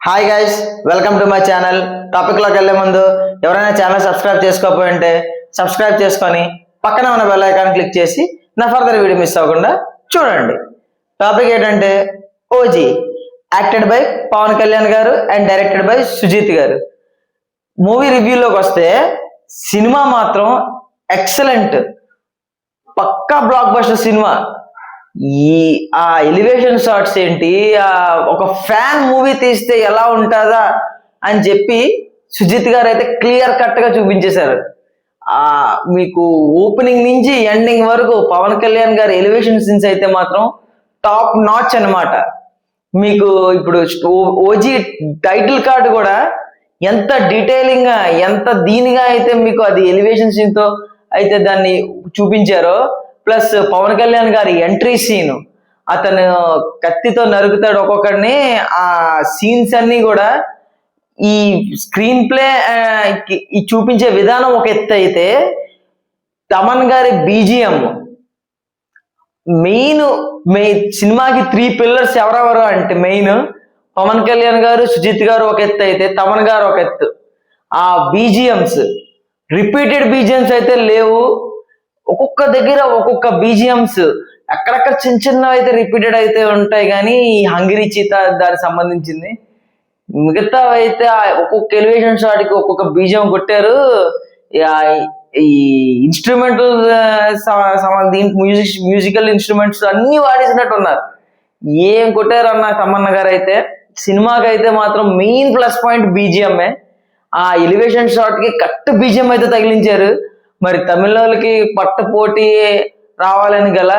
Hi guys, welcome to my channel. టాపిక్లోకి వెళ్ళే ముందు ఎవరైనా ఛానల్ సబ్స్క్రైబ్ చేసుకోకపోయింటే సబ్స్క్రైబ్ చేసుకొని పక్కన ఉన్న బెల్ ఐకాన్ క్లిక్ చేసి నా ఫర్దర్ వీడియో మిస్ అవ్వకుండా చూడండి. టాపిక్ ఏంటంటే OG, acted by Pawan Kalyan గారు అండ్ డైరెక్టెడ్ బై సుజీత్ గారు. మూవీ రివ్యూలోకి వస్తే సినిమా మాత్రం ఎక్సలెంట్, పక్కా బ్లాక్ బస్టర్ సినిమా. ఆ ఎలివేషన్ షాట్స్ ఏంటి, ఒక ఫ్యాన్ మూవీ తీస్తే ఎలా ఉంటుందా అని చెప్పి సుజిత్ గారు అయితే క్లియర్ కట్ గా చూపించేశారు. మీకు ఓపెనింగ్ నుంచి ఎండింగ్ వరకు పవన్ కళ్యాణ్ గారి ఎలివేషన్ సీన్స్ అయితే మాత్రం టాప్ నాచ్ అన్నమాట. మీకు ఇప్పుడు ఓజీ టైటిల్ కార్డు కూడా ఎంత డీటెయిలింగ్ గా, ఎంత దీనిగా అయితే మీకు అది ఎలివేషన్ సీన్ తో అయితే దాన్ని చూపించారో, ప్లస్ పవన్ కళ్యాణ్ గారి ఎంట్రీ సీన్, అతను కత్తితో నరుకుతాడు ఒక్కొక్కడిని. ఆ సీన్స్ అన్ని కూడా ఈ స్క్రీన్ ప్లే ఈ చూపించే విధానం ఒక ఎత్తు అయితే, తమన్ గారి బీజిఎం మెయిన్ సినిమాకి 3 పిల్లర్స్ ఎవరెవరు అంటే మెయిన్ పవన్ కళ్యాణ్ గారు, సుజిత్ గారు ఒక ఎత్తు అయితే తమన్ గారు ఒక ఎత్తు. ఆ బీజిఎంస్ రిపీటెడ్ బీజిఎంస్ అయితే లేవు, ఒక్కొక్క దగ్గర ఒక్కొక్క బీజిఎంస్ అక్కడక్కడ చిన్న చిన్నవి అయితే రిపీటెడ్ అయితే ఉంటాయి. కానీ ఈ హంగిరి చీత దానికి సంబంధించింది మిగతా అయితే ఒక్కొక్క ఎలివేషన్ షాట్ కి ఒక్కొక్క బీజిఎం కొట్టారు. ఈ ఇన్స్ట్రుమెంటల్ మ్యూజికల్ ఇన్స్ట్రుమెంట్స్ అన్ని వాడేసినట్టు ఉన్నారు. ఏం కొట్టారు అన్న తమన్న గారు అయితే. సినిమాకి అయితే మాత్రం మెయిన్ ప్లస్ పాయింట్ బీజిఎంఏ. ఆ ఎలివేషన్ షాట్ కి కరెక్ట్ బీజిఎం అయితే తగిలించారు. మరి తమిళకి పట్ట పోటీ రావాలని గల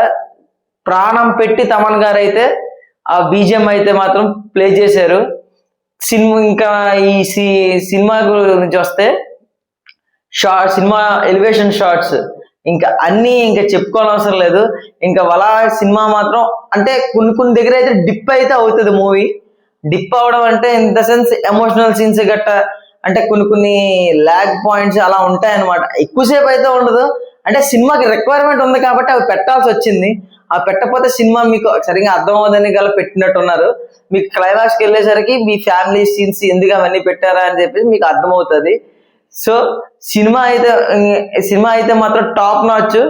ప్రాణం పెట్టి తమన్ గారు అయితే ఆ బీజిఎం అయితే మాత్రం ప్లే చేశారు. ఇంకా ఈ సినిమా గురించి వస్తే సినిమా ఎలివేషన్ షాట్స్ ఇంకా అన్ని ఇంకా చెప్పుకోనవసరం లేదు. ఇంకా వలా సినిమా మాత్రం అంటే కొన్ని దగ్గర అయితే డిప్ అయితే అవుతుంది మూవీ. డిప్ అవడం అంటే in the sense emotional scenes గట్ట, అంటే కొన్ని ల్యాగ్ పాయింట్స్ అలా ఉంటాయన్నమాట. ఎక్కువసేపు అయితే ఉండదు, అంటే సినిమాకి రిక్వైర్మెంట్ ఉంది కాబట్టి అవి పెట్టాల్సి వచ్చింది. ఆ పెట్టకపోతే సినిమా మీకు సరిగా అర్థం అవ్వదని గల పెట్టినట్టున్నారు. మీకు క్లైమాక్స్కి వెళ్ళేసరికి మీ ఫ్యామిలీ సీన్స్ ఎందుకు అవన్నీ పెట్టారా అని చెప్పి మీకు అర్థమవుతుంది. సో సినిమా అయితే మాత్రం టాప్ నాచ్.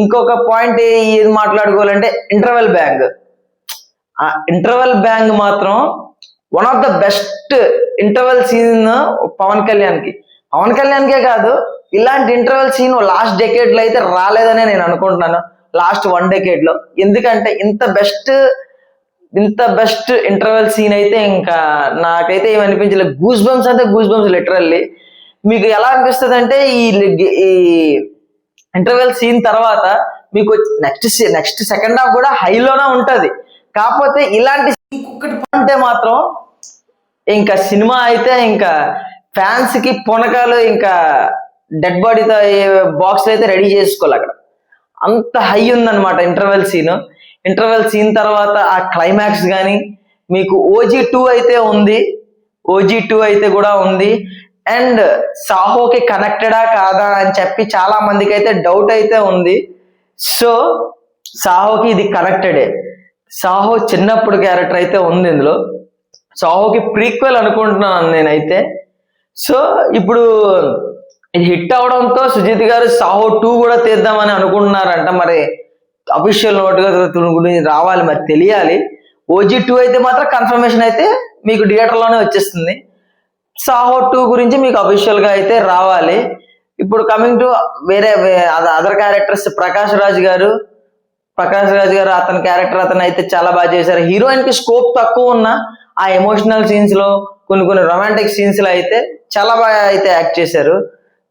ఇంకొక పాయింట్ ఏది మాట్లాడుకోవాలంటే ఇంటర్వెల్ బ్యాంగ్. ఆ ఇంటర్వెల్ బ్యాంగ్ మాత్రం one of the best interval scene Pawan కళ్యాణ్కే కాదు, ఇలాంటి ఇంటర్వెల్ సీన్ లాస్ట్ డెకేడ్ లో అయితే రాలేదనే నేను అనుకుంటున్నాను, లాస్ట్ 1 decade లో. ఎందుకంటే ఇంత బెస్ట్ ఇంటర్వెల్ సీన్ అయితే ఇంకా నాకైతే ఏమనిపించలేదు. గూస్ బంప్స్ అంటే గూస్ బంప్స్ లిటరల్లీ. మీకు ఎలా అనిపిస్తుంది అంటే ఈ ఇంటర్వెల్ సీన్ తర్వాత మీకు నెక్స్ట్ సెకండ్ హాఫ్ కూడా హైలోనే ఉంటది. కాకపోతే ఇలాంటి ఇంకొకటి అంటే మాత్రం ఇంకా సినిమా అయితే ఇంకా ఫ్యాన్స్ కి పునకాలు ఇంకా డెడ్ బాడీతో బాక్స్ అయితే రెడీ చేసుకోవాలి. అక్కడ అంత హై ఉందన్నమాట ఇంటర్వెల్ సీన్ తర్వాత ఆ క్లైమాక్స్ కానీ మీకు OG2 అయితే కూడా ఉంది. అండ్ సాహోకి కనెక్టెడా కాదా అని చెప్పి చాలా మందికి అయితే డౌట్ అయితే ఉంది. సో సాహోకి ఇది కనెక్టెడే. సాహో చిన్నప్పుడు క్యారెక్టర్ అయితే ఉంది ఇందులో. సాహోకి ప్రీక్వెల్ అనుకుంటున్నాను నేనైతే. సో ఇప్పుడు ఇది హిట్ అవడంతో సుజిత్ గారు సాహో 2 కూడా తీద్దామని అనుకుంటున్నారంట. మరి అఫీషియల్ నోట్గా గురించి రావాలి, మరి తెలియాలి. OG2 అయితే మాత్రం కన్ఫర్మేషన్ అయితే మీకు థియేటర్లోనే వచ్చేస్తుంది. సాహో 2 గురించి మీకు అఫీషియల్ గా అయితే రావాలి. ఇప్పుడు కమింగ్ టు వేరే అదర్ క్యారెక్టర్స్, ప్రకాష్ రాజ్ గారు అతని క్యారెక్టర్ అతను అయితే చాలా బాగా చేశారు. హీరోయిన్ కి స్కోప్ తక్కువ ఉన్న ఆ ఎమోషనల్ సీన్స్ లో కొన్ని రొమాంటిక్ సీన్స్ లో అయితే చాలా బాగా అయితే యాక్ట్ చేశారు.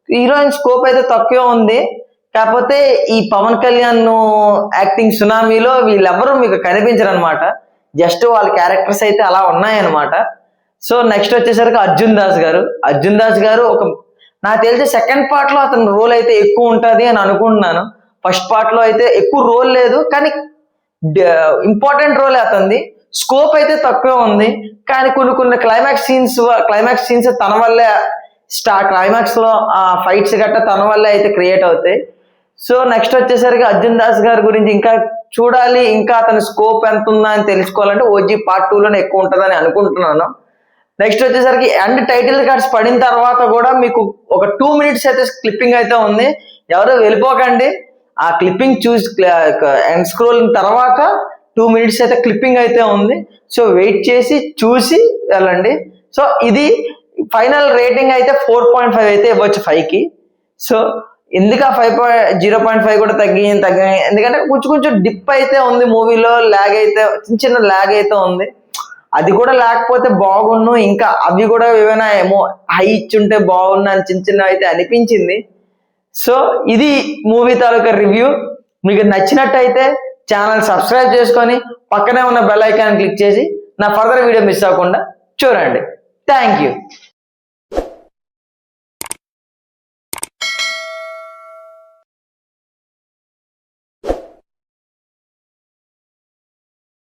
హీరోయిన్ స్కోప్ అయితే తక్కువ ఉంది. కాకపోతే ఈ పవన్ కళ్యాణ్ యాక్టింగ్ సునామీలో వీళ్ళెవ్వరూ మీకు కనిపించరు అనమాట. జస్ట్ వాళ్ళ క్యారెక్టర్స్ అయితే అలా ఉన్నాయన్నమాట. సో నెక్స్ట్ వచ్చేసరికి అర్జున్ దాస్ గారు ఒక నాకు తెలిసి సెకండ్ పార్ట్ లో అతని రోల్ అయితే ఎక్కువ ఉంటది అని అనుకుంటున్నాను. ఫస్ట్ పార్ట్ లో అయితే ఎక్కువ రోల్ లేదు, కానీ ఇంపార్టెంట్ రోల్ అతనిది. స్కోప్ అయితే తక్కువ ఉంది, కానీ కొన్ని క్లైమాక్స్ సీన్స్ తన వల్లే క్లైమాక్స్ లో ఆ ఫైట్స్ గట్ట తన వల్లే అయితే క్రియేట్ అవుతాయి. సో నెక్స్ట్ వచ్చేసరికి అర్జున్ దాస్ గారి గురించి ఇంకా చూడాలి, ఇంకా అతని స్కోప్ ఎంత ఉందా అని తెలుసుకోవాలంటే OG Part 2 లోనే ఎక్కువ ఉంటుందని అనుకుంటున్నాను. నెక్స్ట్ వచ్చేసరికి ఎండ్ టైటిల్ కార్డ్స్ పడిన తర్వాత కూడా మీకు ఒక 2 minutes అయితే క్లిప్పింగ్ అయితే ఉంది. ఎవరు వెళ్ళిపోకండి, ఆ క్లిప్పింగ్ చూసి ఎండ్ స్క్రోలింగ్ తర్వాత 2 minutes అయితే క్లిప్పింగ్ అయితే ఉంది. సో వెయిట్ చేసి చూసి వెళ్ళండి. సో ఇది ఫైనల్ రేటింగ్ అయితే 4.5 అయితే ఇవ్వచ్చు 5కి. సో ఎందుకు ఆ 0.5 కూడా తగ్గి ఎందుకంటే కొంచెం డిప్ అయితే ఉంది మూవీలో, ల్యాగ్ అయితే చిన్న ల్యాగ్ అయితే ఉంది. అది కూడా లేకపోతే బాగున్ను, ఇంకా అవి కూడా ఏమైనా ఏమో హై ఇచ్చుంటే బాగున్నా అని చిన్న అయితే అనిపించింది. సో ఇది మూవీ తాలూకా రివ్యూ. మీకు నచ్చినట్టయితే ఛానల్ సబ్స్క్రైబ్ చేసుకొని పక్కనే ఉన్న బెల్ ఐకాన్ క్లిక్ చేసి నా ఫర్దర్ వీడియో మిస్ అవ్వకుండా చూడండి. Thank you.